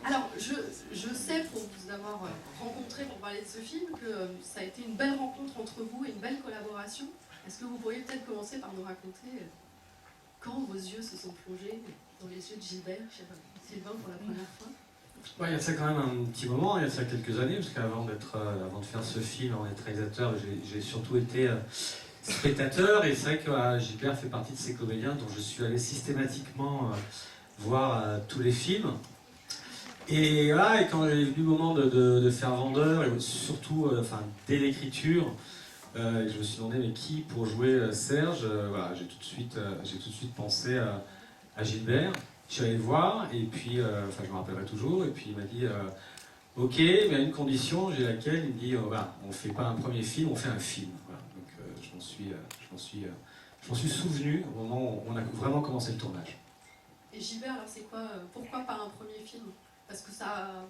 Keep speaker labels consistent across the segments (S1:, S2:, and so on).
S1: Alors, je sais, pour vous avoir rencontré pour parler de ce film, que ça a été une belle rencontre entre vous et une belle collaboration. Est-ce que vous pourriez peut-être commencer par nous raconter quand vos yeux se sont plongés dans les yeux de Gilbert, cher Sylvain, pour la première fois?
S2: Ouais, il y a ça quand même un petit moment, il y a ça quelques années, parce qu'avant de faire ce film, avant d'être réalisateur, j'ai surtout été spectateur, et c'est vrai que Gilbert fait partie de ces comédiens dont je suis allé systématiquement voir tous les films. Et voilà, et quand est venu le moment de faire Vendeur, et surtout dès l'écriture, je me suis demandé mais qui pour jouer Serge. Voilà, j'ai tout de suite pensé à Gilbert. Je suis allé le voir, et puis, je me rappellerai toujours, et puis il m'a dit ok, mais à une condition, j'ai laquelle, il me dit voilà, on ne fait pas un premier film, on fait un film. Voilà, donc je m'en suis souvenu au moment où on a vraiment commencé le tournage.
S1: Et Gilbert, alors c'est quoi, pourquoi pas un premier film? Parce que ça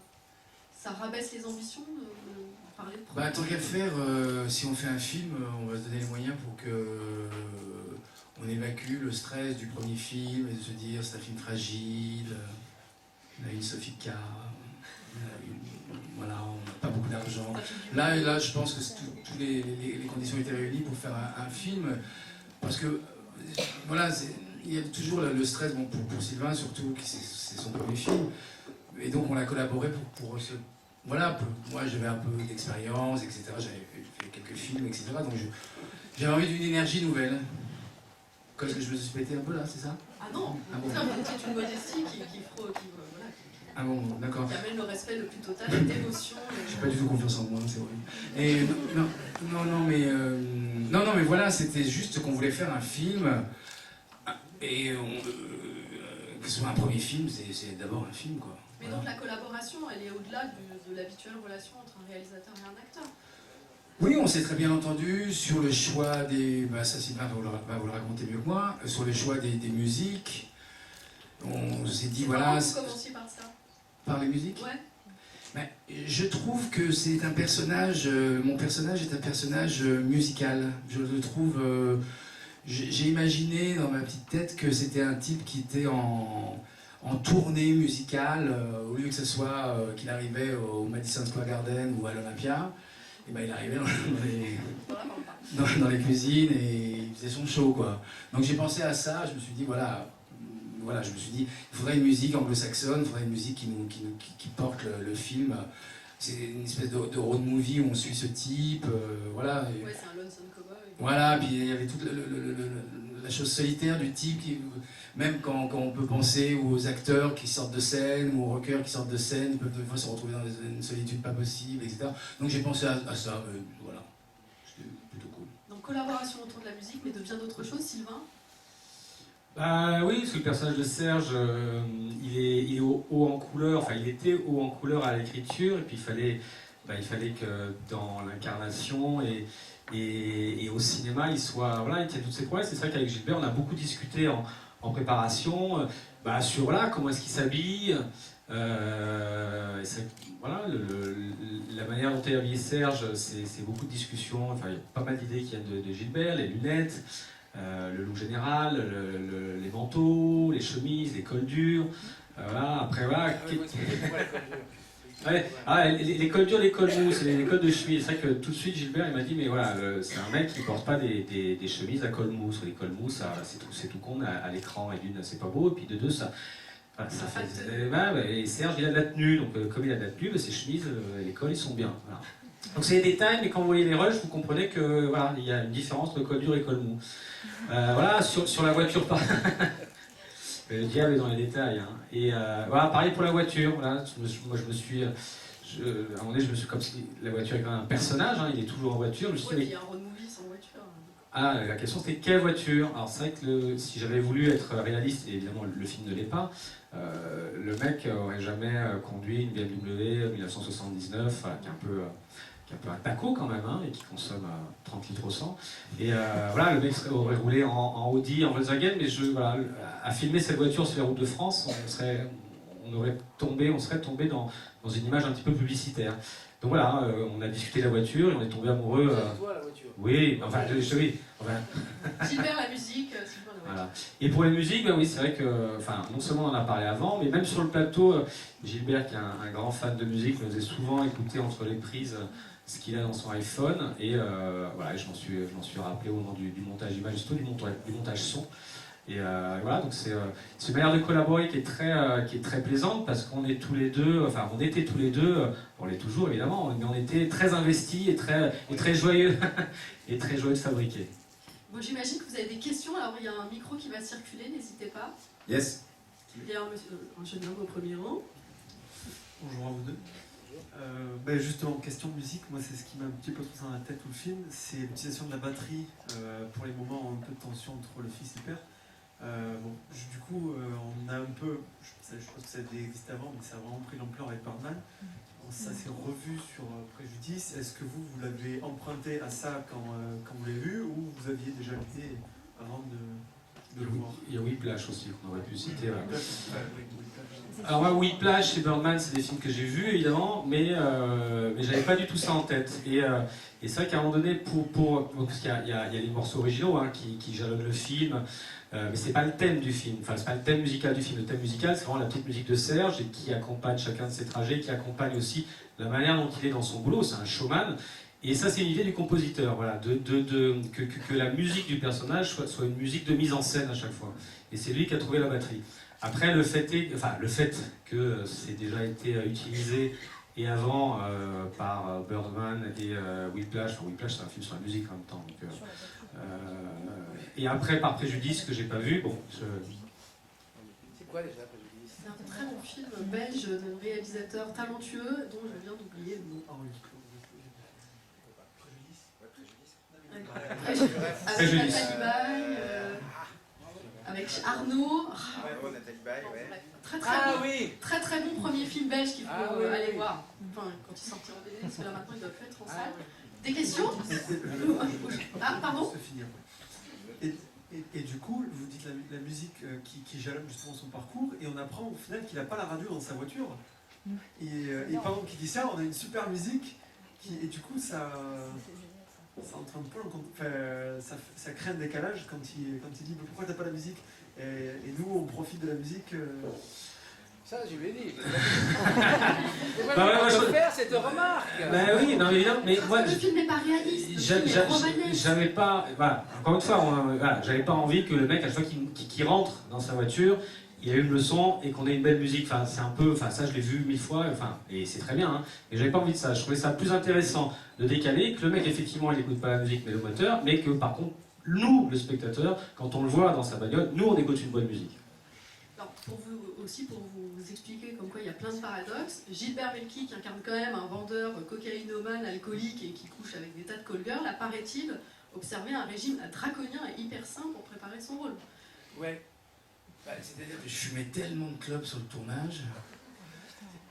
S1: rabaisse les ambitions de parler de premier film.
S3: Tant qu'à faire, si on fait un film, on va se donner les moyens pour que on évacue le stress du premier film et de se dire c'est un film fragile, on a une Sophie K, voilà, on n'a pas beaucoup d'argent. Là, je pense que toutes les conditions étaient réunies pour faire un film, parce que voilà, il y a toujours le stress, bon, pour Sylvain surtout, c'est son premier film, et donc on a collaboré pour ce... Voilà, moi j'avais un peu d'expérience, etc. J'avais fait quelques films, etc. Donc j'avais envie d'une énergie nouvelle. Comme je me suis pété un peu là, c'est ça?
S1: Ah non, c'est une modestie qui
S3: ah bon, d'accord.
S1: Qui amène le respect le plus total d'émotion.
S3: J'ai pas du tout confiance en moi, c'est vrai. Et non, mais voilà, c'était juste qu'on voulait faire un film, et que ce soit un premier film, c'est d'abord un film, quoi.
S1: Mais donc la collaboration, elle est au-delà de l'habituelle relation entre un réalisateur et un acteur.
S3: Oui, on s'est très bien entendu sur le choix des... ça Sylvain va vous le raconter mieux que moi. Sur le choix des musiques. On s'est dit, voilà...
S1: Vous commenciez par ça?
S3: Par les musiques?
S1: Ouais.
S3: Mais je trouve que c'est un personnage... mon personnage est un personnage musical. Je le trouve... j'ai imaginé dans ma petite tête que c'était un type qui était en tournée musicale, au lieu que ce soit qu'il arrivait au Madison Square Garden ou à l'Olympia. Et ben, il arrivait dans les cuisines et il faisait son show, quoi. Donc j'ai pensé à ça, je me suis dit, voilà, je me suis dit, il faudrait une musique anglo-saxonne, il faudrait une musique qui porte le film. C'est une espèce de road movie où on suit ce type, voilà.
S1: Ouais, c'est un Lonesome Cowboy.
S3: Voilà, puis il y avait toute la chose solitaire du type, même quand on peut penser aux acteurs qui sortent de scène, ou aux rockers qui sortent de scène, ils peuvent des fois se retrouver dans une solitude pas possible, etc. Donc j'ai pensé à ça, voilà, c'était plutôt cool.
S1: Donc collaboration autour de la musique, mais de bien d'autres choses, Sylvain?
S2: Oui, parce que le personnage de Serge, il est haut en couleur, il était haut en couleur à l'écriture, et puis il fallait que dans l'incarnation et au cinéma, il tienne toutes ses promesses. C'est vrai qu'avec Gilbert, on a beaucoup discuté en préparation sur comment est-ce qu'il s'habille. La manière dont est habillé Serge, c'est beaucoup de discussions. Il y a pas mal d'idées qui viennent de Gilbert, les lunettes, le look général, les manteaux, les chemises, les cols durs. Après, les cols durs, les cols mous, c'est les cols de chemise. C'est vrai que tout de suite Gilbert il m'a dit mais voilà, c'est un mec qui porte pas des chemises à col mou. Les cols mous, c'est tout con à l'écran, et d'une c'est pas beau, et puis de deux ça fait. Et Serge il a de la tenue, donc comme il a de la tenue, ses chemises et les cols ils sont bien. Voilà. Donc c'est des détails, mais quand vous voyez les rushs, vous comprenez que voilà, il y a une différence entre col dur et col mou. Sur la voiture le diable est dans les détails. Hein. Et pareil pour la voiture. Voilà, à un moment donné, je me suis comme si la voiture est quand même un personnage. Hein, il est toujours en voiture.
S1: Il y a un road movie sans voiture.
S2: La question c'était quelle voiture. Alors c'est vrai que si j'avais voulu être réaliste, et évidemment le film ne l'est pas, le mec aurait jamais conduit une BMW 1979, qui est un peu un taco quand même, hein, et qui consomme 30 litres au 100. Et le mec aurait roulé en Audi, en Volkswagen, mais à filmer cette voiture sur les routes de France, on serait tombé dans une image un petit peu publicitaire. Donc voilà, on a discuté de la voiture et on est tombé amoureux.
S4: C'est toi la voiture.
S2: Oui, enfin, oui. Enfin,
S1: Gilbert la musique, Sylvain la voiture.
S2: voilà. Et pour les musiques, ben oui, c'est vrai que, enfin, non seulement on en a parlé avant, mais même sur le plateau, Gilbert, qui est un grand fan de musique, me faisait souvent écouter entre les prises ce qu'il a dans son iPhone. Et voilà, je m'en suis rappelé au moment du montage image, surtout du montage son. Et voilà, donc c'est une manière de collaborer qui est très plaisante parce qu'on est tous les deux, enfin on était tous les deux, on l'est toujours évidemment, mais on était très investis et très joyeux et très joyeux de fabriquer.
S1: Bon, j'imagine que vous avez des questions, alors il y a un micro qui va circuler, n'hésitez pas.
S5: Yes.
S1: Il y a un jeune homme au premier rang.
S6: Bonjour à vous deux. Ben justement, question de musique, moi c'est ce qui m'a un petit peu trouvé dans la tête tout le film, c'est l'utilisation de la batterie pour les moments un peu de tension entre le fils et le père. Du coup, on a un peu, je pense que ça a existé avant, mais ça a vraiment pris l'ampleur avec Birdman. Ça s'est revu sur Préjudice. Est-ce que vous l'avez emprunté à ça quand vous l'avez vu, ou vous aviez déjà l'idée avant de le voir?
S2: Il y a Whiplash aussi qu'on aurait pu citer. Alors moi, Whiplash et Birdman, c'est des films que j'ai vus évidemment, mais j'avais pas du tout ça en tête. Et c'est vrai qu'à un moment donné, parce qu'il y a les morceaux originaux qui jalonnent le film, mais c'est pas le thème du film. Enfin, c'est pas le thème musical du film. Le thème musical, c'est vraiment la petite musique de Serge et qui accompagne chacun de ses trajets, qui accompagne aussi la manière dont il est dans son boulot. C'est un showman. Et ça, c'est une idée du compositeur, voilà, que la musique du personnage soit une musique de mise en scène à chaque fois. Et c'est lui qui a trouvé la batterie. Après, le fait que c'est déjà été utilisé et avant par Birdman et Whiplash. Enfin, Whiplash, c'est un film sur la musique en même temps. Donc, et après, par Préjudice, que j'ai pas vu, bon.
S4: C'est quoi déjà Préjudice?
S1: C'est un très bon film belge d'un réalisateur talentueux dont je viens d'oublier le nom. Avec
S2: Préjudice.
S1: Nathalie Baye, avec Arnaud.
S5: Nathalie Baye, ouais.
S1: Très
S4: Ah
S1: bon,
S4: oui.
S1: très bon premier film belge qu'il faut
S4: Ah oui,
S1: aller
S4: oui.
S1: voir. Enfin, quand il sortira en DVD, parce que là maintenant il doit plus être en
S4: Ah
S1: salle.
S4: oui.
S1: Des questions? Ah, pardon?
S6: Se finir. Et du coup, vous dites la musique qui jalonne justement son parcours, et on apprend au final qu'il n'a pas la radio dans sa voiture. Et pendant qu'il dit ça, on a une super musique, et du coup, ça entre un peu ça crée un décalage quand il dit mais pourquoi t'as pas la musique, et nous on profite de la musique.
S4: Ça, je lui ai dit.
S2: Bah ouais, moi, je-
S4: faire cette remarque.
S2: Ben oui, non, évidemment, mais moi,
S1: Le film n'est pas réaliste, le film est romanesque.
S2: j'avais pas, voilà, encore une fois, j'avais pas envie que le mec, à chaque fois qu'il rentre dans sa voiture, il a une leçon et qu'on ait une belle musique. Enfin, c'est un peu, enfin, ça, je l'ai vu 1000 fois, enfin, et c'est très bien, hein, mais j'avais pas envie de ça. Je trouvais ça plus intéressant de décaler, que le mec, effectivement, il écoute pas la musique, mais le moteur, mais que par contre, nous, le spectateur, quand on le voit dans sa bagnole, nous, on écoute une bonne musique.
S1: Alors, pour vous expliquer comme quoi il y a plein de paradoxes, Gilbert Melki, qui incarne quand même un vendeur cocaïnomane, alcoolique et qui couche avec des tas de call girls, apparaît-il observer un régime draconien et hyper sain pour préparer son rôle.
S3: Ouais. Bah, c'est-à-dire que je fumais tellement de clopes sur le tournage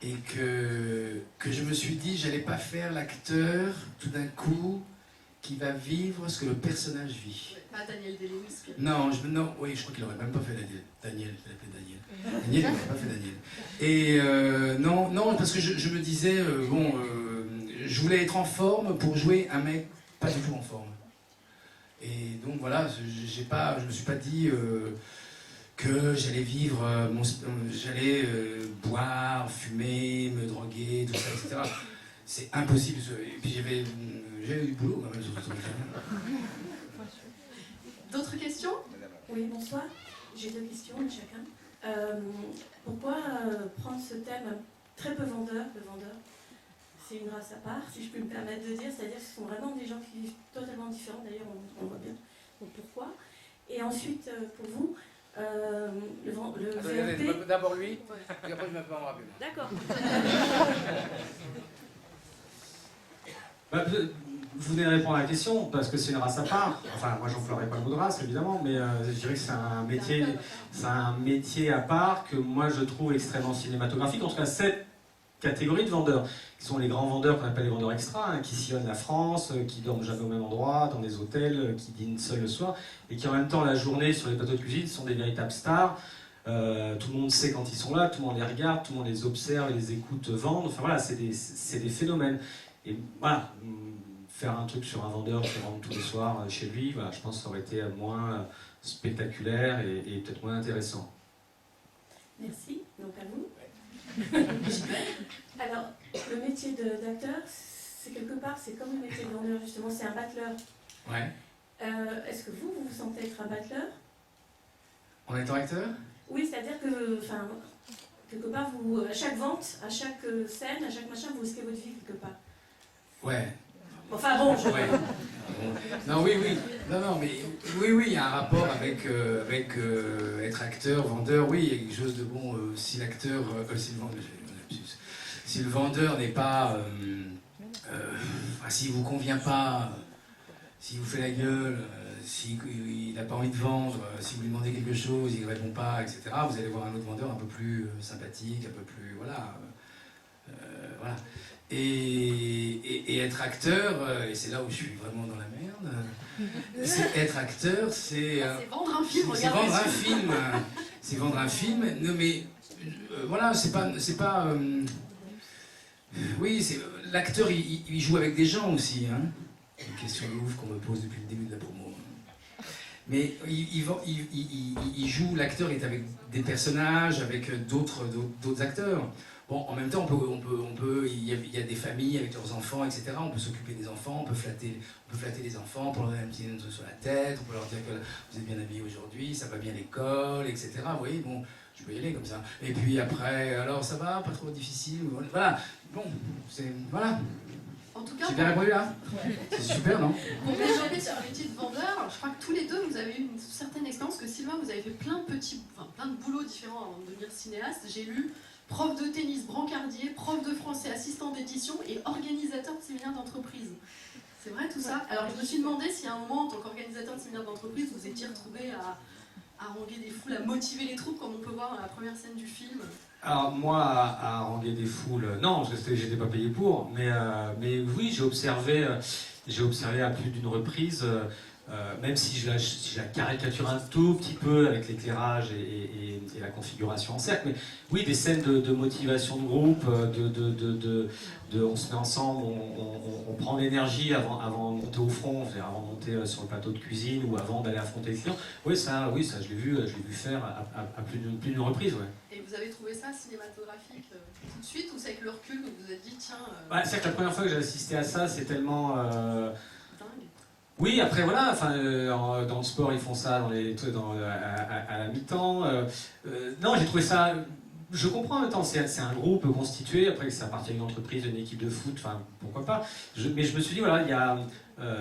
S3: et que je me suis dit j'allais pas faire l'acteur tout d'un coup qui va vivre ce que le personnage vit.
S1: Ouais, pas Daniel Day-Lewis.
S3: Non, oui, je crois qu'il aurait même pas fait Daniel, il l'appelait Daniel. Daniel, il n'aurait pas fait Daniel. Et non, parce que je me disais, je voulais être en forme pour jouer un mec pas du tout en forme. Et donc voilà, je me suis pas dit que j'allais vivre, j'allais boire, fumer, me droguer, tout ça, etc. C'est impossible. Et puis j'avais eu du boulot quand même sur ce truc.
S1: D'autres questions?
S7: Oui, bonsoir. J'ai deux questions chacun. Pourquoi prendre ce thème très peu vendeur, le vendeur? C'est une race à part, si je peux me permettre de dire, c'est-à-dire que ce sont vraiment des gens qui vivent totalement différents, d'ailleurs on voit bien. Donc pourquoi? Et ensuite, pour vous, le VRP...
S4: D'abord lui, et après je m'appelle en rapide.
S7: D'accord.
S2: Bah, vous venez de répondre à la question, parce que c'est une race à part. Enfin, moi, j'emploierais pas le mot de race, évidemment, mais je dirais que c'est un métier à part que moi, je trouve extrêmement cinématographique. En tout cas, cette catégorie de vendeurs, qui sont les grands vendeurs qu'on appelle les vendeurs extra, qui sillonnent la France, qui dorment jamais au même endroit, dans des hôtels, qui dînent seuls le soir, et qui en même temps, la journée, sur les plateaux de cuisine, sont des véritables stars. tout le monde sait quand ils sont là, tout le monde les regarde, tout le monde les observe et les écoute vendre. Enfin voilà, c'est des phénomènes. Et voilà, faire un truc sur un vendeur qui rentre tous les soirs chez lui, voilà, je pense que ça aurait été moins spectaculaire et peut-être moins intéressant.
S7: Merci, donc à vous. Alors, le métier d'acteur, c'est quelque part, c'est comme le métier de vendeur, justement, c'est un battleur.
S3: Ouais.
S7: Est-ce que vous vous sentez être un battleur?
S3: En étant acteur?
S7: Oui, c'est-à-dire que, enfin, quelque part, vous, à chaque vente, à chaque scène, à chaque machin, vous risquez votre vie quelque part.
S3: Ouais.
S7: Enfin bon, je...
S3: Ouais. Non, oui, oui. Non, mais oui, il y a un rapport avec être acteur, vendeur. Oui, il y a quelque chose de bon. Si l'acteur, si le vendeur n'est pas, s'il vous convient pas, s'il vous fait la gueule, s'il n'a pas envie de vendre, si vous lui demandez quelque chose, il ne répond pas, etc. Vous allez voir un autre vendeur un peu plus sympathique, un peu plus, voilà. Voilà. Et être acteur, et c'est là où je suis vraiment dans la merde, être acteur, c'est
S1: vendre un film,
S3: c'est vendre un film. C'est vendre un film. Non mais voilà, c'est pas. Oui, l'acteur, il joue avec des gens aussi. Hein. Une question de ouf qu'on me pose depuis le début de la promo. Mais il joue, l'acteur est avec des personnages, avec d'autres acteurs. Bon, en même temps, il y a des familles avec leurs enfants, etc. On peut s'occuper des enfants, on peut flatter les enfants pour leur donner un petit note sur la tête, on peut leur dire que vous êtes bien habillés aujourd'hui, ça va bien à l'école, etc. Vous voyez, bon, je peux y aller comme ça. Et puis après, alors ça va, pas trop difficile, voilà. Bon, voilà.
S1: En tout cas,
S3: j'ai bien répondu là. C'est super, non?
S1: Pour développer sur le métier de vendeur, je crois que tous les deux, vous avez eu une certaine expérience, que Sylvain, vous avez fait plein de boulots différents avant de devenir cinéaste. J'ai lu prof de tennis, brancardier, prof de français, assistant d'édition et organisateur de séminaires d'entreprise. C'est vrai tout ça? Alors je me suis demandé si à un moment, en tant qu'organisateur de séminaires d'entreprise, vous étiez retrouvé à haranguer des foules, à motiver les troupes, comme on peut voir dans la première scène du film.
S2: Alors moi, à haranguer des foules, non, j'étais pas payé pour, mais oui, j'ai observé à plus d'une reprise, même si je la caricature un tout petit peu avec l'éclairage et la configuration en cercle, mais oui, des scènes de motivation de groupe, on se met ensemble, on prend l'énergie avant de monter au front, c'est-à-dire avant de monter sur le plateau de cuisine ou avant d'aller affronter le client. Oui, ça, je l'ai vu faire à plus d'une reprise, ouais.
S1: Et vous avez trouvé ça cinématographique tout de suite, ou c'est avec le recul que vous vous êtes dit, tiens...
S2: C'est que la première fois que j'ai assisté à ça, c'est tellement...
S1: dingue.
S2: Oui, après voilà, dans le sport ils font ça à la mi-temps. Non, j'ai trouvé ça... Je comprends en même temps, c'est un groupe constitué, après que ça appartient à une entreprise, une équipe de foot, enfin pourquoi pas. Mais je me suis dit, voilà, il y a...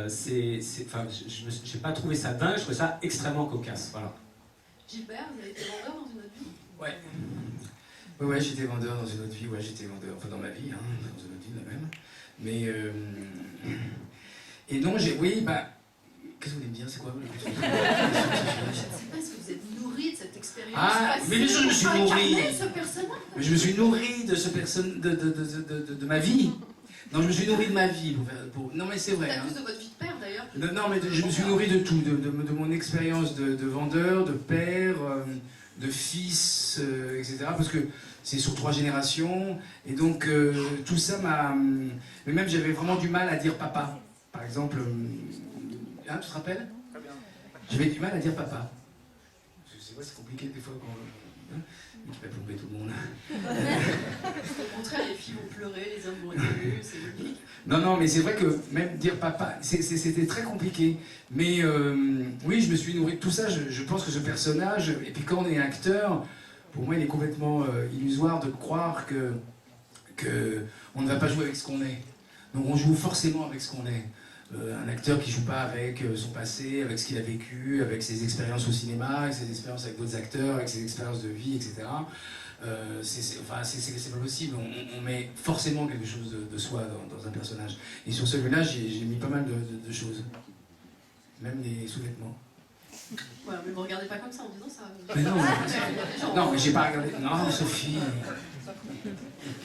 S2: j'ai pas trouvé ça dingue, je trouvais ça extrêmement cocasse, voilà.
S1: Gilbert, vous avez été vendeur dans une autre vie?
S3: Ouais. Ouais, j'étais vendeur dans une autre vie, j'étais vendeur, enfin dans ma vie, hein, dans une autre vie la même. Mais... Et non, qu'est-ce que vous voulez me dire, c'est quoi?
S1: Je ne sais pas si vous êtes nourri de cette expérience.
S3: Ah, mais bien sûr, je me suis nourri.
S1: Ce personnage.
S3: Mais je me suis nourri de de ma vie. Non, je me suis nourri de ma vie. Non, mais c'est vrai.
S1: Peut-être plus de votre vie de père, d'ailleurs.
S3: Non, mais je me suis nourri de tout, de mon expérience de vendeur, de père, de fils, etc. Parce que c'est sur 3 générations. Et donc, tout ça m'a... Mais même, j'avais vraiment du mal à dire papa. Par exemple, hein, tu te rappelles?
S5: Très bien.
S3: J'avais du mal à dire papa. Je sais pas, c'est compliqué des fois quand... qui va plomber tout le monde.
S1: Au contraire, les filles vont pleurer, les hommes vont être émus, c'est logique.
S3: Non, mais c'est vrai que même dire papa, c'était très compliqué. Mais oui, je me suis nourri de tout ça. Je pense que ce personnage, et puis quand on est acteur, pour moi, il est complètement illusoire de croire que on ne va pas jouer avec ce qu'on est. Donc on joue forcément avec ce qu'on est. Un acteur qui joue pas avec son passé, avec ce qu'il a vécu, avec ses expériences au cinéma, avec ses expériences avec d'autres acteurs, avec ses expériences de vie, etc. C'est pas possible. On met forcément quelque chose de soi dans un personnage. Et sur celui-là, j'ai mis pas mal de choses. Même les sous-vêtements.
S1: Voilà, mais vous regardez pas comme ça en disant ça.
S3: Mais non, mais j'ai pas regardé. Non, Sophie.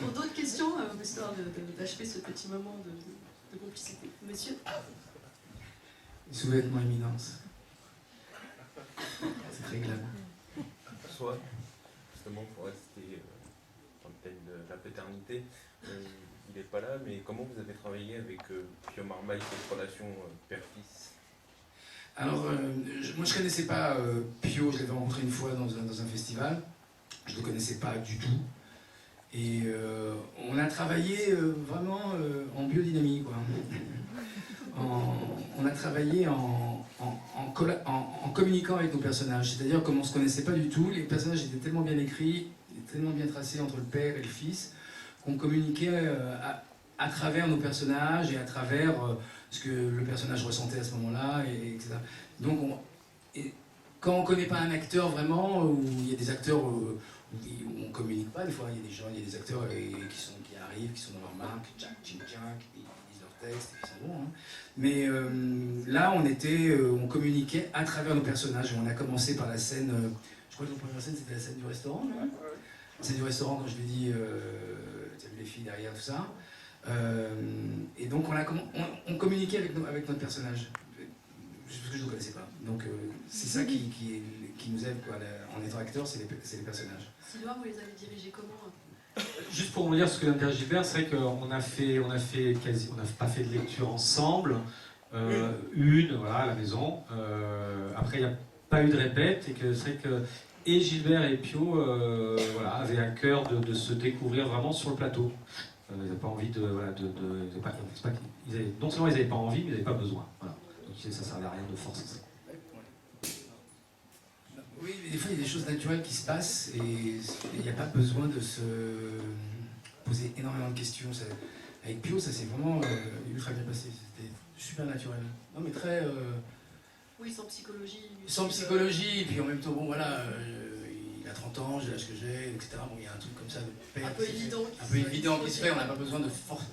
S1: Pour d'autres questions, histoire d'achever ce petit moment de complicité. Monsieur?
S3: Les sous-vêtements éminence. C'est très glamour.
S5: Soit.
S8: justement, pour rester dans le thème de la paternité. Il n'est pas là, mais comment vous avez travaillé avec Pio Marmaille, cette relation père-fils?
S3: Alors, moi je ne connaissais pas Pio, je l'avais rencontré une fois dans un festival, je ne le connaissais pas du tout. Et on a travaillé vraiment en biodynamie, quoi. On a travaillé en communiquant avec nos personnages, c'est-à-dire comme on ne se connaissait pas du tout, les personnages étaient tellement bien écrits, tellement bien tracés entre le père et le fils, qu'on communiquait à travers nos personnages et à travers ce que le personnage ressentait à ce moment-là, etc. Donc, quand on ne connaît pas un acteur vraiment, ou il y a des acteurs où on ne communique pas, des fois il y a des acteurs qui arrivent, qui sont dans leur marque, Jack, Jim Jack, ils disent leur texte, et qui sont bons. Hein. Mais là, on communiquait à travers nos personnages. On a commencé par la scène, je crois que la première scène c'était la scène du restaurant, non? La scène du restaurant, quand je lui ai dit, tu as vu les filles derrière, tout ça. Et donc on communiquait avec notre personnage, parce que je ne le connaissais pas. Donc c'est ça qui nous aide, quoi. En étant acteur, c'est les personnages.
S1: Sylvain, vous les avez dirigés comment?
S2: Juste pour vous dire ce que vient de dire Gilbert, c'est vrai qu'on n'a pas fait de lecture ensemble, voilà, à la maison. Après, il n'y a pas eu de répète, et que c'est vrai que et Gilbert et Pio voilà, avaient à cœur de se découvrir vraiment sur le plateau. Ils n'avaient pas envie non seulement ils n'avaient pas envie, mais ils n'avaient pas besoin. Voilà. Donc ça ne servait à rien de forcer ça.
S3: Oui, mais des fois il y a des choses naturelles qui se passent et il n'y a pas besoin de se poser énormément de questions. Avec Pio, ça s'est vraiment ultra bien passé. C'était super naturel. Non, mais très.
S1: Oui, sans psychologie.
S3: Sans psychologie, et puis en même temps, bon voilà, il a 30 ans, j'ai l'âge que j'ai, etc. Bon, il y a un truc comme ça de père.
S1: Un peu évident
S3: qui se fait, on n'a pas besoin de force.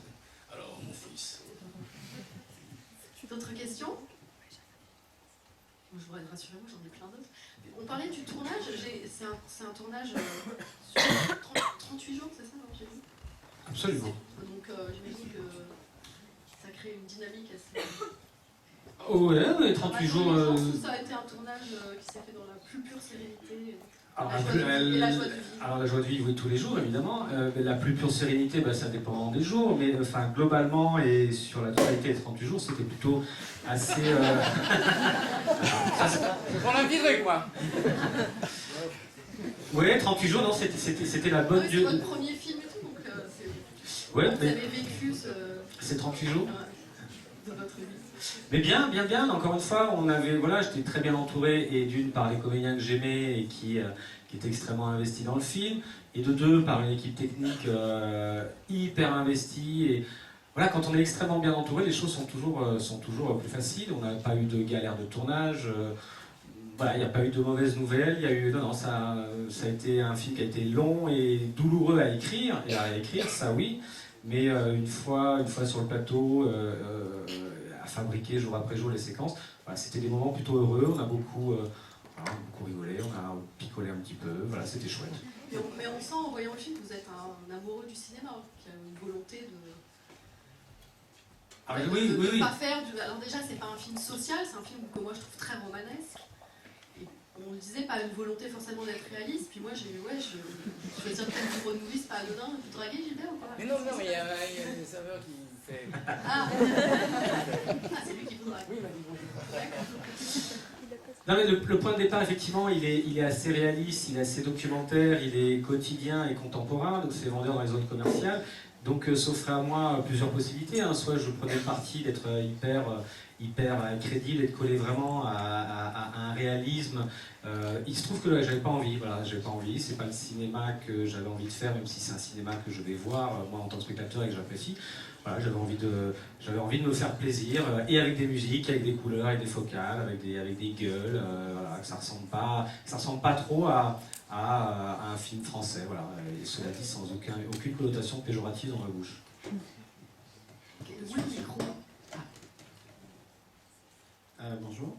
S3: Alors, mon fils.
S1: D'autres questions? Je voudrais rassurez-vous, j'en ai plein d'autres. On parlait du tournage, c'est un tournage sur 38 jours, c'est ça, j'ai vu?
S2: Absolument.
S1: Donc j'imagine que ça crée une dynamique assez...
S2: Oh ouais, 38 jours...
S1: Ça a été un tournage qui s'est fait dans la plus pure sérénité.
S2: Alors,
S1: la joie de vivre.
S2: Alors la joie de vivre, oui, tous les jours, évidemment. Mais la plus pure sérénité, ça dépend des jours. Mais enfin, globalement, et sur la totalité des 38 jours, c'était plutôt assez...
S4: On l'a viré, quoi.
S2: Oui, 38 jours, non, c'était la bonne...
S1: C'est votre premier film et tout, donc vous avez vécu
S2: ces 38 jours
S1: de votre vie.
S2: Mais bien. Encore une fois, j'étais très bien entouré, et d'une par les comédiens que j'aimais et qui étaient extrêmement investis dans le film, et de deux par une équipe technique hyper investie. Et voilà, quand on est extrêmement bien entouré, les choses sont toujours plus faciles. On n'a pas eu de galère de tournage. Voilà, il n'y a pas eu de mauvaises nouvelles. Ça a été un film qui a été long et douloureux à écrire, ça oui. Mais une fois sur le plateau, à fabriquer jour après jour les séquences, c'était des moments plutôt heureux. On a beaucoup rigolé, on a picolé un petit peu. Voilà, c'était chouette.
S1: Mais on sent en voyant le film que vous êtes un amoureux du cinéma, qui a une volonté de...
S2: Oui.
S1: Pas faire alors déjà, c'est pas un film social, c'est un film que moi je trouve très romanesque. Et on le disait, pas une volonté forcément d'être réaliste. Puis moi, je veux dire, peut-être que Renouvis, c'est pas anodin. Vous draguez Gilbert ou pas?
S4: Mais non, mais il y a des saveurs qui fait.
S1: C'est lui qui vous drague.
S4: Oui, il m'a dit bonjour.
S2: Non, mais le point de départ, effectivement, il est assez réaliste, il est assez documentaire, il est quotidien et contemporain, donc c'est vendeur dans les zones commerciales. Donc s'offrait à moi plusieurs possibilités. Hein. Soit je prenais le parti d'être hyper crédible et de coller vraiment à un réalisme. Il se trouve que là, j'avais pas envie. Voilà, j'avais pas envie. C'est pas le cinéma que j'avais envie de faire, même si c'est un cinéma que je vais voir moi en tant que spectateur et que j'apprécie. Voilà, j'avais envie de me faire plaisir, et avec des musiques, avec des couleurs, avec des focales, avec des gueules, voilà, que ça ressemble pas trop à un film français, voilà, et cela dit sans aucune connotation péjorative dans ma bouche.
S1: Vous, le micro.
S9: Bonjour.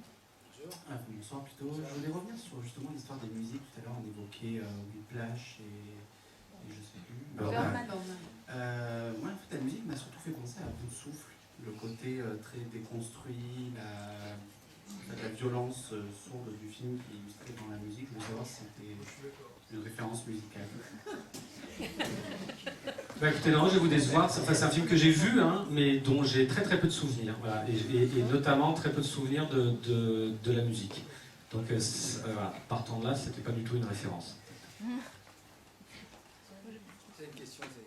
S9: Bonsoir plutôt. Je voulais revenir sur justement l'histoire des musiques. Tout à l'heure on évoquait Whiplash et je sais plus.
S1: Bergman.
S9: Moi en fait la musique m'a surtout fait penser à Bout de Souffle. Le côté très déconstruit, la violence sourde du film qui est illustrée dans la musique. Je voulais savoir si c'était une référence musicale.
S2: Bah écoutez, non, je vais vous décevoir. Enfin, c'est un film que j'ai vu, hein, mais dont j'ai très très peu de souvenirs. Voilà. Et notamment très peu de souvenirs de la musique. Donc voilà. Partant de là, c'était pas du tout une référence.
S4: C'est une question, c'est.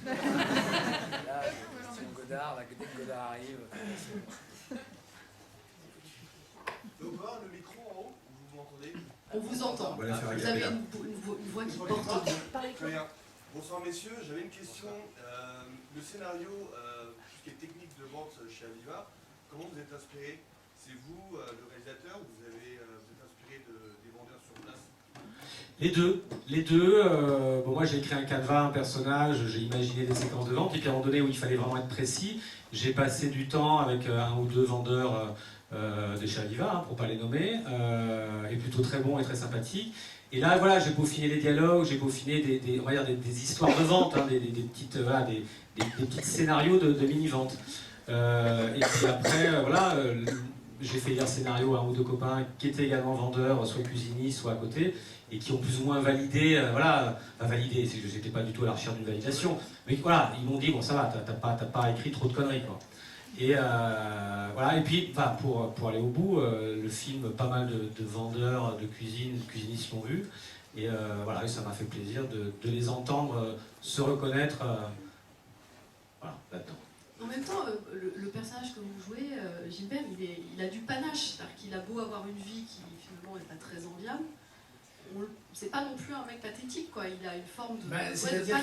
S4: Là, question Godard, là, dès que Godard arrive.
S10: Laura, le micro en haut, vous m'entendez?
S1: On vous entend.
S10: On va la faire
S1: Vous avez une voix qui porte bien.
S10: Très bien. Bonsoir messieurs, j'avais une question. Le scénario, tout ce qui est technique de vente chez Aviva, comment vous êtes inspiré? C'est vous, le réalisateur, ou vous êtes inspiré des vendeurs sur place?
S2: Les deux. Bon, moi j'ai écrit un canevas, un personnage, j'ai imaginé des séquences de vente, et puis à un moment donné où il fallait vraiment être précis, j'ai passé du temps avec un ou deux vendeurs de chez Aviva, hein, pour ne pas les nommer, et plutôt très bons et très sympathiques. Et là, voilà, j'ai peaufiné les dialogues, j'ai peaufiné des histoires de vente, hein, des petits scénarios de mini-vente. Et puis après, voilà, j'ai fait lire scénario à un ou deux copains qui étaient également vendeurs, soit cuisinistes, soit à côté, et qui ont plus ou moins validé, validé, c'est que j'étais pas du tout à la recherche d'une validation, mais voilà, ils m'ont dit, bon ça va, t'as pas écrit trop de conneries, quoi. Et voilà, et puis pour aller au bout, le film, pas mal de vendeurs de cuisinistes l'ont vu, et voilà, et ça m'a fait plaisir de les entendre se reconnaître voilà, là-dedans.
S1: En même temps, le personnage que vous jouez, Gilbert, il a du panache, c'est-à-dire qu'il a beau avoir une vie qui finalement n'est pas très enviable, c'est pas non plus un mec pathétique, quoi. Il a une forme de,
S3: c'est-à-dire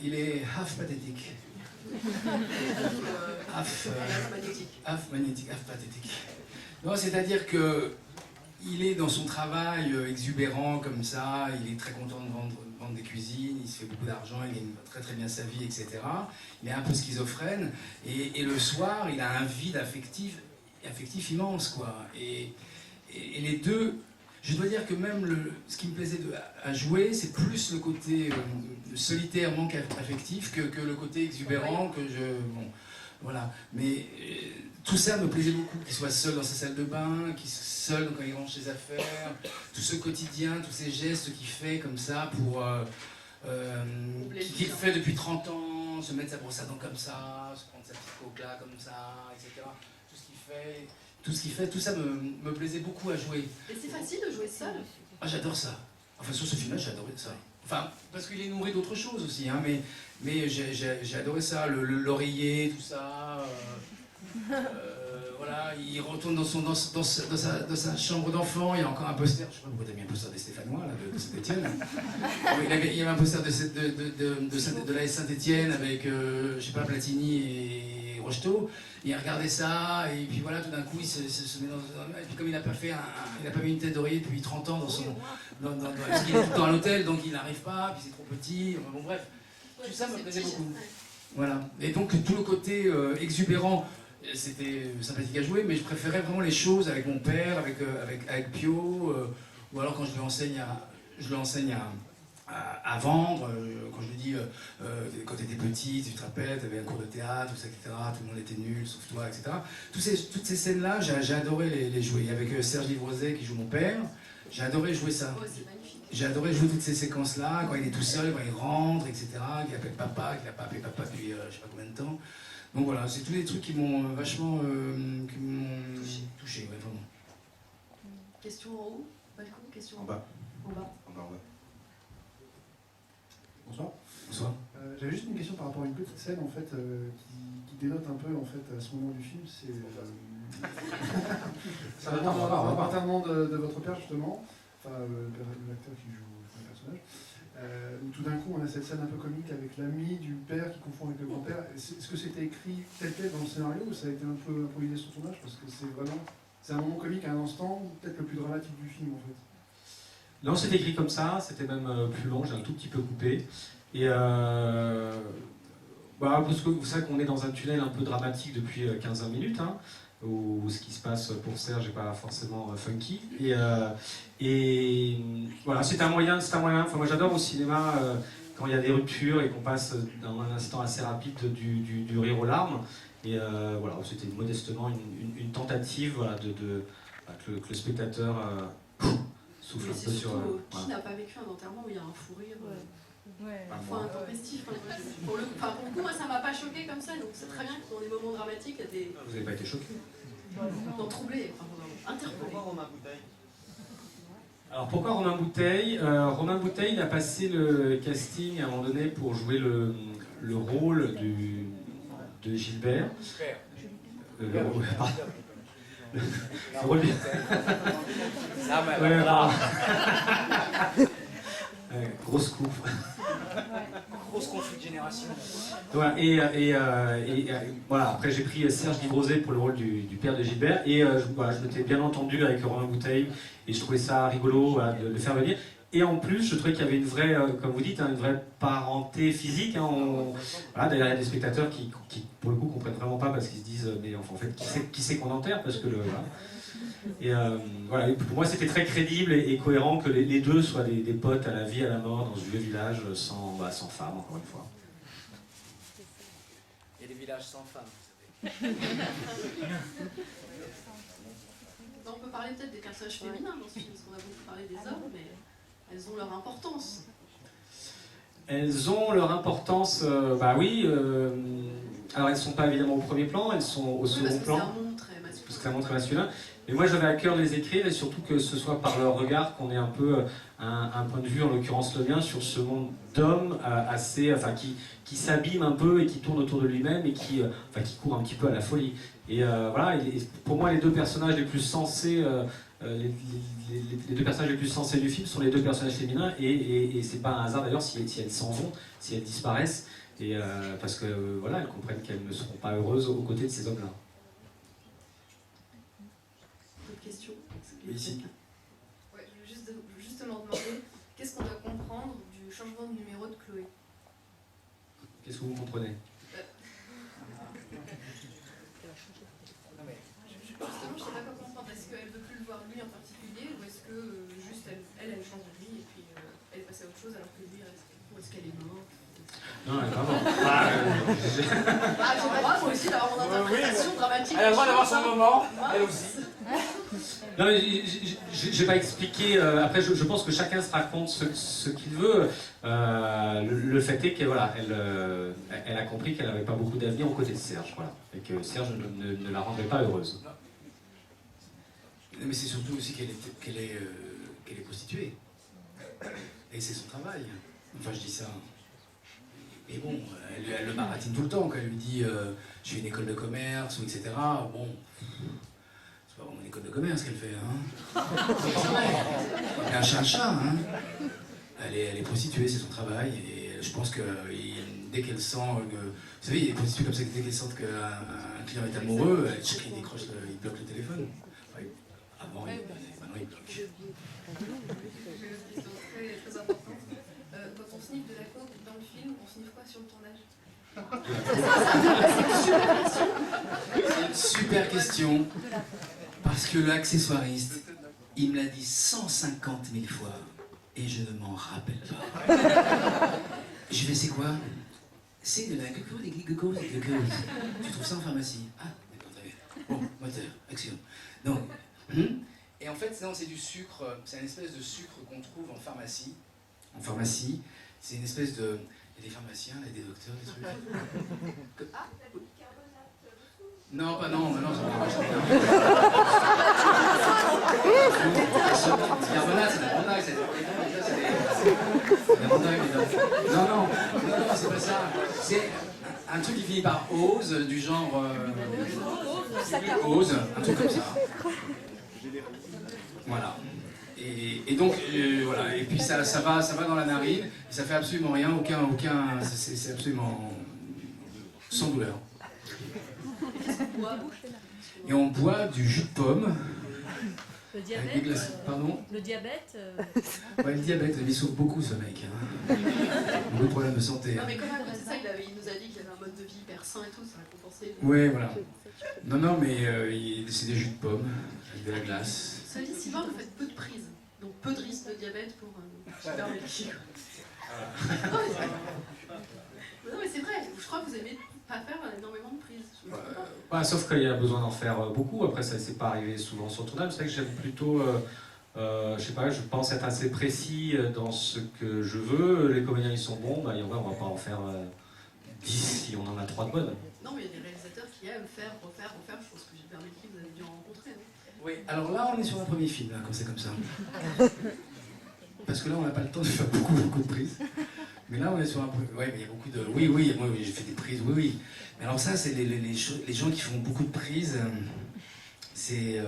S3: qu'il est half pathétique. Half magnétique, half pathétique. Non, c'est-à-dire que il est dans son travail exubérant comme ça, il est très content de vendre des cuisines, il se fait beaucoup d'argent, il gagne très très bien sa vie, etc. Il est un peu schizophrène, et le soir, il a un vide affectif immense, quoi. Et les deux, je dois dire que même ce qui me plaisait à jouer, c'est plus le côté solitaire, manque affectif, que le côté exubérant, bon, voilà. Mais tout ça me plaisait beaucoup, qu'il soit seul dans sa salle de bain, qu'il soit seul quand il range ses affaires, tout ce quotidien, tous ces gestes qu'il fait comme ça qu'il fait depuis 30 ans, se mettre sa brosse à dents comme ça, se prendre sa petite coque là comme ça, etc. Tout ce qu'il fait, tout ça me plaisait beaucoup à jouer.
S1: Et c'est facile de jouer seul?
S3: Ah, j'adore ça. Enfin, sur ce film-là, j'ai adoré ça. Enfin, parce qu'il est nourri d'autres choses aussi, hein, mais j'ai adoré ça, l'oreiller, tout ça. Voilà, il retourne dans sa chambre d'enfant, il y a encore un poster, je sais pas pourquoi t'as mis un poster des Stéphanois, là, de Saint-Étienne. Il y avait un poster de la Saint-Étienne avec, je sais pas, Platini et Rocheteau. Il regardait ça, et puis voilà, tout d'un coup, il se met dans... Et puis comme il n'a pas mis une tête d'oreiller depuis 30 ans parce qu'il est tout le temps à l'hôtel, donc il n'arrive pas, puis c'est trop petit, enfin, bon bref. Tout ça me plaisait beaucoup. Voilà. Et donc tout le côté exubérant, c'était sympathique à jouer, mais je préférais vraiment les choses avec mon père, avec Pio, ou alors quand je lui enseigne à vendre, quand je lui dis quand tu étais petit, tu te rappelles, tu avais un cours de théâtre, tout ça, etc., tout le monde était nul, sauf toi, etc. Toutes ces scènes-là, j'ai adoré les jouer. Avec Serge Livrozet qui joue mon père, j'ai adoré jouer ça. J'ai adoré jouer toutes ces séquences-là, quand il est tout seul, quand il rentre, etc., qu'il appelle papa, qu'il n'a pas appelé papa depuis je sais pas combien de temps. Donc voilà, c'est tous des trucs qui m'ont vachement touché, ouais, vraiment.
S1: Question en haut, balcon, question
S10: en bas.
S1: En bas.
S11: Bonsoir.
S3: Bonsoir.
S11: J'avais juste une question par rapport à une petite scène en fait qui dénote un peu en fait à ce moment du film. C'est l'appartement de votre père justement, enfin l'acteur qui joue le personnage. Où tout d'un coup on a cette scène un peu comique avec l'ami du père qui confond avec le grand-père. Est-ce que c'était écrit tel quel dans le scénario ou ça a été un peu improvisé sur son âge parce que c'est un moment comique à un instant, peut-être le plus dramatique du film en fait.
S2: Non, c'était écrit comme ça, c'était même plus long, j'ai un tout petit peu coupé. Et parce que vous savez qu'on est dans un tunnel un peu dramatique depuis 15-20 minutes, hein, où ce qui se passe pour Serge n'est pas forcément funky. Et voilà, c'est un moyen. Enfin, moi j'adore au cinéma quand il y a des ruptures et qu'on passe dans un instant assez rapide du rire aux larmes. Et voilà, c'était modestement une tentative voilà, que le spectateur souffle un peu sur...
S1: Qui n'a pas vécu un enterrement où il y a un fou rire parfois intempestif. Pour le coup, moi, ça m'a pas choqué comme ça, donc c'est très bien que dans des moments dramatiques, il y a des...
S2: Vous n'avez pas été choqué?
S1: Non, troublé, interpellé.
S5: Pourquoi Romain Bouteille?
S2: Alors pourquoi Romain Bouteille? Romain Bouteille, il a passé le casting à un moment donné pour jouer le rôle de Gilbert. Le rôle de... grosse coupe.
S4: Grosse conflit de génération.
S2: Voilà, et voilà, après j'ai pris Serge Livrosé pour le rôle du père de Gilbert et voilà, je m'étais bien entendu avec Romain Bouteille et je trouvais ça rigolo voilà, de le faire venir. Et en plus, je trouvais qu'il y avait une vraie, comme vous dites, une vraie parenté physique. Hein, voilà, d'ailleurs, il y a des spectateurs qui, pour le coup, comprennent vraiment pas parce qu'ils se disent, mais enfin, en fait, qui c'est qu'on enterre parce que voilà. Et voilà, pour moi, c'était très crédible et cohérent que les deux soient des potes à la vie, à la mort, dans ce vieux village sans femme, encore une fois.
S4: Il y a des villages sans femmes, vous savez.
S1: On peut parler peut-être des personnages féminins dans ce film, parce qu'on a beaucoup parlé des hommes, mais elles ont leur importance.
S2: Elles ont leur importance, bah oui. Alors elles ne sont pas évidemment au premier plan, elles sont au second plan.
S1: C'est un monde très masculin.
S2: Parce que c'est un monde très masculin. Mais moi j'avais à cœur de les écrire et surtout que ce soit par leur regard qu'on ait un peu un point de vue, en l'occurrence le mien, sur ce monde d'hommes qui s'abîme un peu et qui tourne autour de lui-même et qui court un petit peu à la folie. Et voilà, et pour moi les deux personnages les plus sensés, les deux personnages les plus sensés du film sont les deux personnages féminins et c'est pas un hasard d'ailleurs si elles s'en vont, si elles disparaissent, et parce que voilà, elles comprennent qu'elles ne seront pas heureuses aux côtés de ces hommes-là.
S1: D'autres questions?
S2: Oui, ici.
S12: Ouais, je veux justement demander qu'est-ce qu'on doit comprendre du changement de numéro de Chloé?
S2: Qu'est-ce que vous comprenez?
S12: Justement, je ne sais pas quoi comprendre. Est-ce qu'elle ne veut plus le voir lui en particulier, ou est-ce que juste elle change de vie et puis elle est passée à autre chose alors que lui reste? Ou est-ce qu'elle est morte?
S2: Non, elle est pas morte.
S1: J'ai le droit, moi aussi, d'avoir mon interprétation dramatique.
S4: Elle a le droit d'avoir son moment, elle aussi.
S2: Non, mais je vais pas expliquer. Après, je pense que chacun se raconte ce qu'il veut. Le fait est qu'elle voilà, elle a compris qu'elle n'avait pas beaucoup d'avenir aux côtés de Serge, voilà, et que Serge ne la rendrait pas heureuse.
S3: Mais c'est surtout aussi qu'elle est prostituée. Et c'est son travail. Enfin, je dis ça. Et bon, elle le baratine tout le temps quand elle lui dit je fais une école de commerce, ou etc. Bon, c'est pas vraiment une école de commerce qu'elle fait, hein. C'est vrai. Un chat, hein. Elle est prostituée, c'est son travail. Et je pense que dès qu'elle sent que. Vous savez, il y a des prostituées comme ça, dès qu'elle sentent qu'un client est amoureux, il décroche, il bloque le téléphone. Enfin, avant, maintenant il bloque.
S12: J'ai une question très importante. Quand on sniffe de la coke dans le film, on sniffe quoi sur le tournage?
S3: C'est une super question. Parce que l'accessoiriste, il me l'a dit 150 000 fois. Et je ne m'en rappelle pas. Je vais, c'est quoi? C'est de la glucose. Tu trouves ça en pharmacie? Ah, d'accord, très bien. Bon, moteur, action. Donc, et en fait, c'est du sucre, c'est une espèce de sucre qu'on trouve en pharmacie. En pharmacie, c'est une espèce de... Il y a des pharmaciens, il y a des docteurs, des trucs.
S12: Ah, la bicarbonate.
S3: Non, pas non, ça va pas. Bicarbonate, c'est la bonnaille, c'est la bonnaille, non, c'est pas ça. C'est un truc qui finit par ose, du genre... ose, un truc comme ça. Voilà. Et donc, voilà, et puis ça va dans la narine, et ça fait absolument rien, c'est absolument sans douleur. Et on boit du jus de pomme.
S13: Le diabète.
S3: Pardon?
S13: Le diabète.
S3: Ouais, le diabète, il souffre beaucoup ce mec. Hein. Beaucoup de problèmes de santé.
S1: Non, mais comme après, c'est ça, il nous a dit qu'il y avait un mode de vie hyper sain et tout, ça a compensé.
S3: Ouais, voilà. Non, mais c'est des jus de pomme, avec de la glace.
S1: Ça dit, Sylvain, vous faites peu de prises, donc peu de risque de diabète pour Super Melky. Non, mais c'est vrai, je crois que vous aimez pas faire énormément de prises.
S2: Sauf qu'il y a besoin d'en faire beaucoup. Après, ça c'est pas arrivé souvent sur le tournage. C'est vrai que j'aime plutôt, je sais pas, je pense être assez précis dans ce que je veux. Les comédiens ils sont bons, et en vrai on va pas en faire 10 si on en a 3 de bonnes.
S1: Non, mais il y a des réalisateurs qui aiment faire, refaire. Je pense que Gilbert Melki, vous avez dû en rencontrer.
S3: Oui, alors là on est sur un premier film, quand c'est comme ça. Parce que là on n'a pas le temps de faire beaucoup de prises. Mais là on est sur un premier. Ouais, mais il y a beaucoup de. Oui, moi j'ai fait des prises, oui. Mais alors ça, c'est les gens qui font beaucoup de prises, c'est.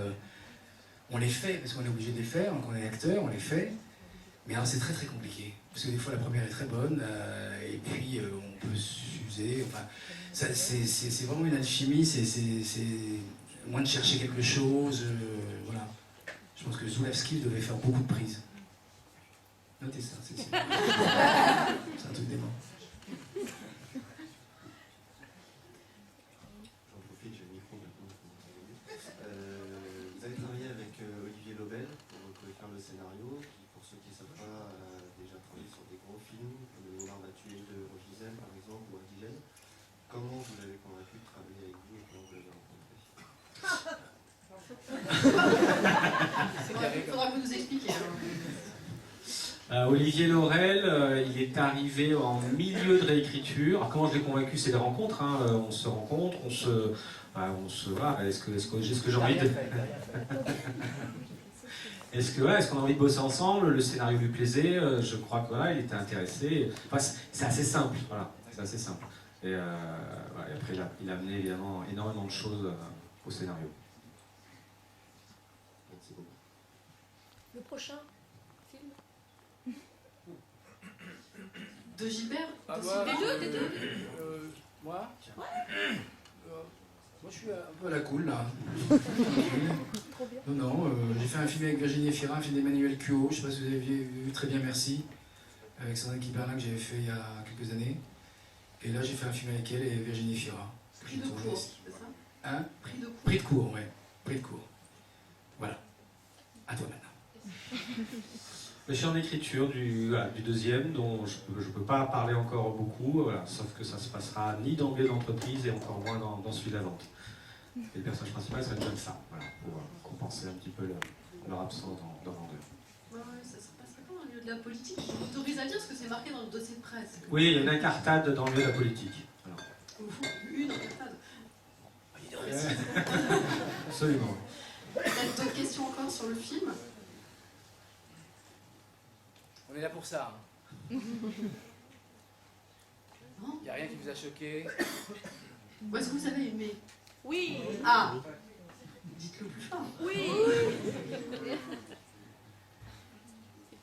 S3: On les fait parce qu'on est obligé de les faire, quand on est acteur, on les fait. Mais alors c'est très compliqué. Parce que des fois la première est très bonne, et puis on peut s'user. Enfin, c'est vraiment une alchimie, c'est moins de chercher quelque chose. Voilà. Je pense que Zulawski devait faire beaucoup de prises. Notez ça, c'est un truc dément.
S14: J'en profite, j'ai le micro maintenant. Vous avez travaillé avec Olivier Lobel pour faire le scénario, qui, pour ceux qui ne savent pas, a déjà travaillé sur des gros films, comme Le Noir va tuer de Rogisel, par exemple, ou Indigène. Comment vous l'avez convaincu de travailler avec vous et comment vous l'avez rencontré?
S1: Il faudra que vous nous expliquiez.
S2: Olivier Laurel, il est arrivé en milieu de réécriture. Alors, comment je l'ai convaincu? C'est des rencontres. On se rencontre, on se voilà. Est-ce que j'ai envie de... Est-ce qu'on a envie de bosser ensemble? Le scénario lui plaisait. Je crois que voilà, il était intéressé. Enfin, c'est assez simple. Voilà, c'est assez simple. Et après, il a amené évidemment énormément de choses au scénario.
S14: Merci beaucoup.
S13: Le prochain film
S1: de Gilbert?
S13: Des deux.
S3: Moi moi je suis un peu à la cool là.
S13: Trop bien.
S3: Non, j'ai fait un film avec Virginie Efira, un film d'Emmanuel Cuot, je sais pas si vous avez vu, Très bien merci, avec Sandrine Kiberlin que j'avais fait il y a quelques années. Et là j'ai fait un film avec elle et Virginie Efira.
S1: Prix de cours, c'est ça?
S3: Hein?
S1: Prix de cours.
S3: Prix de cours, ouais. Prix de cours. Voilà. À toi maintenant.
S2: Je suis en écriture du deuxième, dont je ne peux pas parler encore beaucoup, voilà, sauf que ça se passera ni dans le d'entreprise et encore moins dans celui de la vente. Et le personnage principal sera une jeune femme, voilà, pour compenser un petit peu leur absence dans l'an 2.
S1: Ouais, ça se passerait pas dans le milieu de la politique? Je m'autorise à dire ce que c'est marqué dans le dossier de presse.
S2: Oui, il y a une incartade dans le milieu de la politique. Voilà.
S1: Une incartade.
S2: Absolument.
S1: Peut-être d'autres questions encore sur le film?
S4: On est là pour ça. Il
S1: Non?
S4: n'y a rien qui vous a choqué?
S1: Ou est-ce que vous avez aimé?
S13: Oui.
S1: Ah! Dites-le plus fort.
S13: Oui.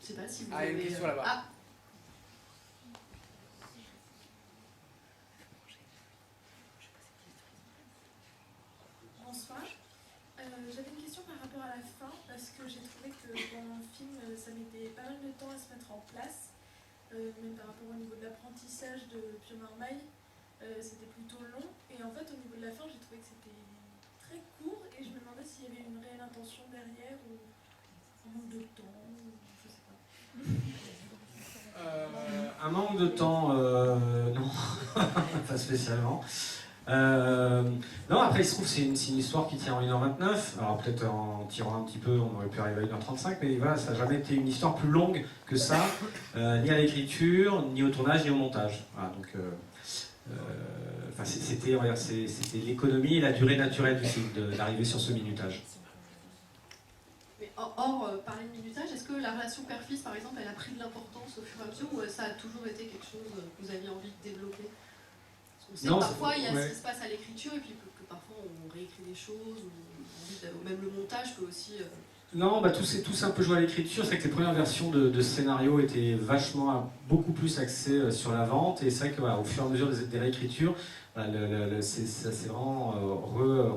S1: Je sais pas si vous
S4: Ah, il y a une
S1: avez...
S4: question là-bas.
S1: Ah.
S15: Bonsoir. J'avais une question par rapport à la fin, parce que j'ai trouvé que dans le film, ça mettait pas mal de temps à se mettre en place, même par rapport au niveau de l'apprentissage de Pio Marmaille, c'était plutôt long, et en fait au niveau de la fin, j'ai trouvé que c'était très court, et je me demandais s'il y avait une réelle intention derrière, ou un manque de temps, ou je sais pas.
S2: Un manque de temps, non, pas spécialement. Non, après il se trouve que c'est une histoire qui tient en 1h29, alors peut-être en tirant un petit peu on aurait pu arriver à 1h35, mais voilà, ça n'a jamais été une histoire plus longue que ça, ni à l'écriture, ni au tournage, ni au montage. Voilà, donc c'était l'économie et la durée naturelle du film d'arriver sur ce minutage.
S1: Mais parler de minutage, est-ce que la relation père-fils par exemple, elle a pris de l'importance au fur et à mesure, ou ça a toujours été quelque chose que vous aviez envie de développer? On sait que parfois il y a ce qui se passe à l'écriture et puis que parfois on réécrit des choses, ou même le montage peut aussi...
S2: Non, tout s'est un peu joué à l'écriture. C'est que les premières versions de scénario étaient beaucoup plus axées sur la vente, et c'est vrai qu'au fur et à mesure des réécritures, ça s'est vraiment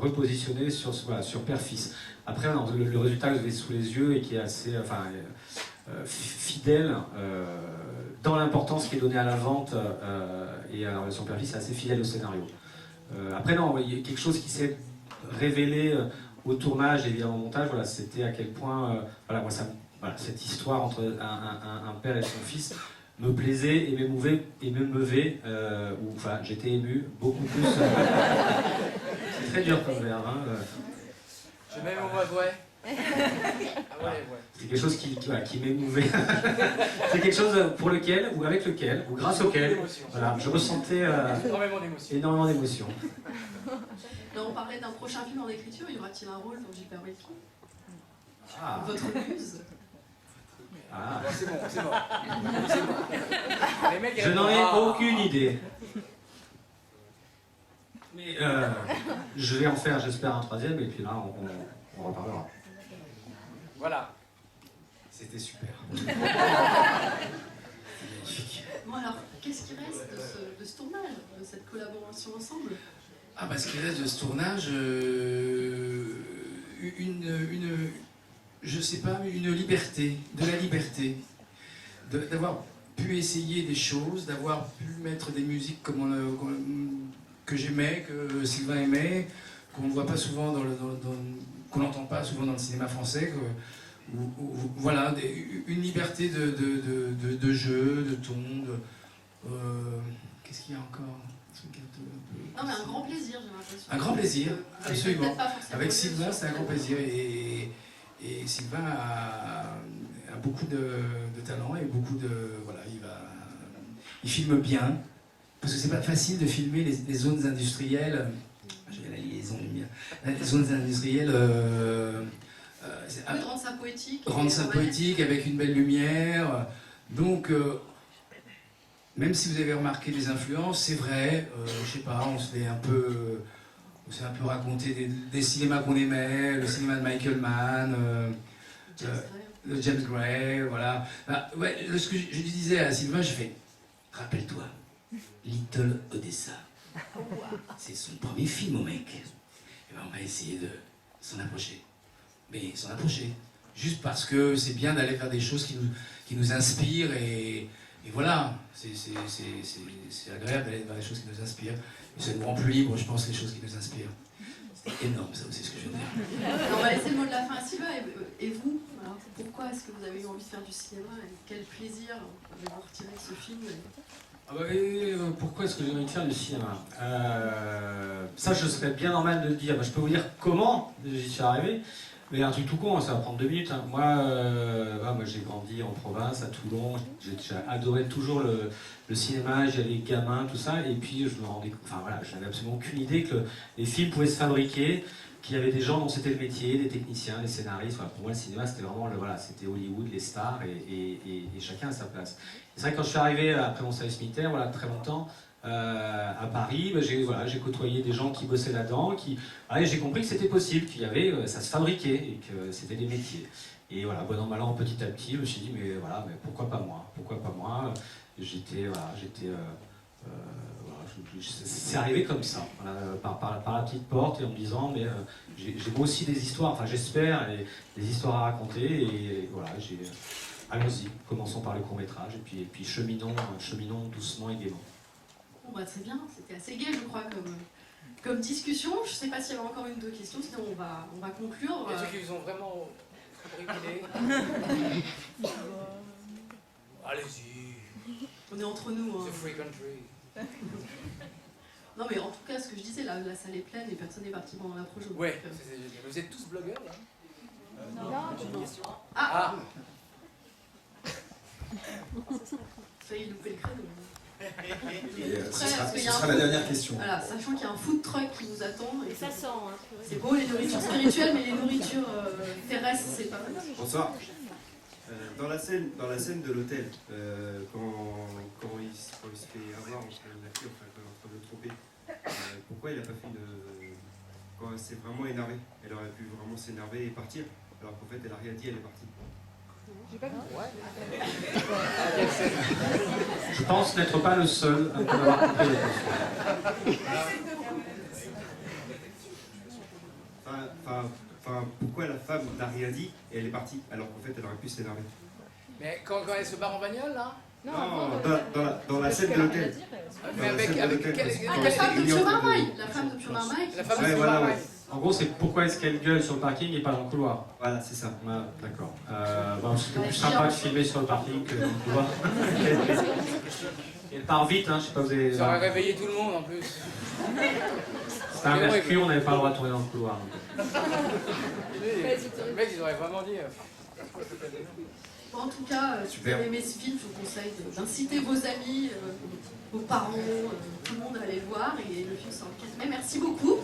S2: repositionné sur père-fils. Après, le résultat que vous avez sous les yeux et qui est assez fidèle dans l'importance qui est donnée à la vente et à la relation père-fils, c'est assez fidèle au scénario. Après, non, il y a quelque chose qui s'est révélé au tournage et évidemment au montage, voilà, c'était à quel point cette histoire entre un père et son fils me plaisait et m'émouvait et m'émeuvait, j'étais ému beaucoup plus. C'est très dur comme verbe. Hein.
S4: Je mets mon ouais. Ah ouais.
S2: C'est quelque chose qui m'émouvait. C'est quelque chose pour lequel, ou avec lequel, ou grâce auquel, voilà, je ressentais énormément d'émotions.
S1: On parlait d'un prochain film en écriture, y aura-t-il un rôle dans Gilbert Belkin? Votre muse?
S4: C'est bon.
S2: Je n'en ai aucune idée. Mais je vais en faire, j'espère, un troisième, et puis là, on reparlera.
S4: Voilà.
S2: C'était super.
S1: Bon alors, qu'est-ce qui reste de ce tournage, de cette collaboration ensemble?
S3: Ce qui reste de ce tournage, je sais pas, une liberté, de la liberté, d'avoir pu essayer des choses, d'avoir pu mettre des musiques que j'aimais, que Sylvain aimait, qu'on ne voit pas souvent qu'on n'entend pas souvent dans le cinéma français. Voilà, une liberté de jeu, de ton, qu'est-ce qu'il y a encore?
S1: Non mais un grand plaisir, j'ai l'impression.
S3: Un grand plaisir, absolument. Avec Sylvain, c'est un grand plaisir. Et Sylvain a beaucoup de talent et beaucoup de... Voilà, il filme bien. Parce que c'est pas facile de filmer les zones industrielles. J'ai la liaison lumière. Les zones industrielles...
S1: rendre ça poétique.
S3: Rendre ça poétique avec une belle lumière. Donc... même si vous avez remarqué les influences, c'est vrai, je sais pas, on s'est un peu raconté des cinémas qu'on aimait, le cinéma de Michael Mann, le James Gray, voilà. Ce que je disais à Sylvain, je fais, rappelle-toi, Little Odessa, c'est son premier film au mec. Et on va essayer de s'en approcher. Mais s'en approcher, juste parce que c'est bien d'aller vers des choses qui nous inspirent et voilà, c'est agréable d'aller vers des choses qui nous inspirent. Et ça nous rend plus libres, je pense, les choses qui nous inspirent. C'était énorme, ça aussi, ce que je viens de dire.
S1: On va laisser le mot de la fin à Sylvain. Et vous, alors, pourquoi est-ce que vous avez eu envie de faire du cinéma? Et quel plaisir avez-vous retiré de ce film?
S2: Pourquoi est-ce que j'ai envie de faire du cinéma? Ça, je serais bien normal de le dire. Je peux vous dire comment j'y suis arrivé. Mais un truc tout con, ça va prendre 2 minutes. Hein. Moi j'ai grandi en province, à Toulon. J'ai adoré toujours le cinéma, j'y allais gamin, tout ça. Et puis je me rendais compte, je n'avais absolument aucune idée que les films pouvaient se fabriquer, qu'il y avait des gens dont c'était le métier, des techniciens, des scénaristes. Pour moi, le cinéma, c'était vraiment c'était Hollywood, les stars, et chacun à sa place. C'est vrai que quand je suis arrivé après mon service militaire, très longtemps, à Paris, j'ai côtoyé des gens qui bossaient là-dedans, j'ai compris que c'était possible, qu'il y avait, ça se fabriquait et que c'était des métiers. Et voilà, bon an, mal an, petit à petit, je me suis dit, mais pourquoi pas moi? Pourquoi pas moi? C'est arrivé comme ça, par la petite porte, et en me disant, mais j'ai moi aussi des histoires, j'espère, des histoires à raconter, et voilà, allons-y, commençons par le court-métrage, et puis cheminons doucement et gaiement.
S1: Bon, c'est bien, c'était assez gai, je crois, comme discussion. Je ne sais pas s'il y avait encore une ou deux questions, sinon on va conclure.
S4: Il y a ceux qui vous ont vraiment bricolé. Allez-y.
S1: On est entre nous.
S4: C'est free country.
S1: Non, mais en tout cas, ce que je disais, la salle est pleine et personne n'est parti pendant la projo.
S4: Ouais, vous êtes tous blogueurs, là?
S1: Non,
S4: j'ai une question.
S1: Ça y est, loupé le créneau.
S5: Ce sera la dernière question.
S1: Voilà, sachant qu'il y a un food truck qui nous attend. Et
S13: ça sent. Hein,
S1: c'est beau les nourritures spirituelles, mais les nourritures terrestres, c'est pas mal.
S14: Bonsoir. Dans la scène de l'hôtel, quand il se fait avoir entre la fille, entre le trompé, pourquoi il n'a pas fait quand elle s'est vraiment énervée? Elle aurait pu vraiment s'énerver et partir, alors qu'en fait elle n'a rien dit, elle est partie.
S13: J'ai pas compris.
S2: Je pense n'être pas le seul à avoir compris la question.
S14: Pourquoi la femme n'a rien dit et elle est partie, alors qu'en fait elle aurait pu s'énerver?
S4: Mais quand elle se barre en bagnole, là?
S14: Non, dans la scène de l'hôtel.
S4: Mais avec
S1: la femme de Pure Marmaille. La femme de Pure Marmaille.
S4: La femme de Pure Marmaille.
S2: En gros, c'est pourquoi est-ce qu'elle gueule sur le parking et pas dans le couloir?
S14: Voilà, c'est ça.
S2: D'accord. C'était plus sympa de filmer sur le parking que dans le couloir. Elle part vite, hein, je sais pas, vous avez...
S4: Ça aurait réveillé tout le monde en plus.
S2: C'était un mercure, on n'avait pas le droit de tourner dans le couloir.
S4: Les mecs, ils auraient vraiment dit...
S1: Bon, en tout cas, si vous avez aimé ce film, je vous conseille d'inciter vos amis, vos parents, tout le monde à aller le voir. Et le film sort le 4 mai. Merci beaucoup.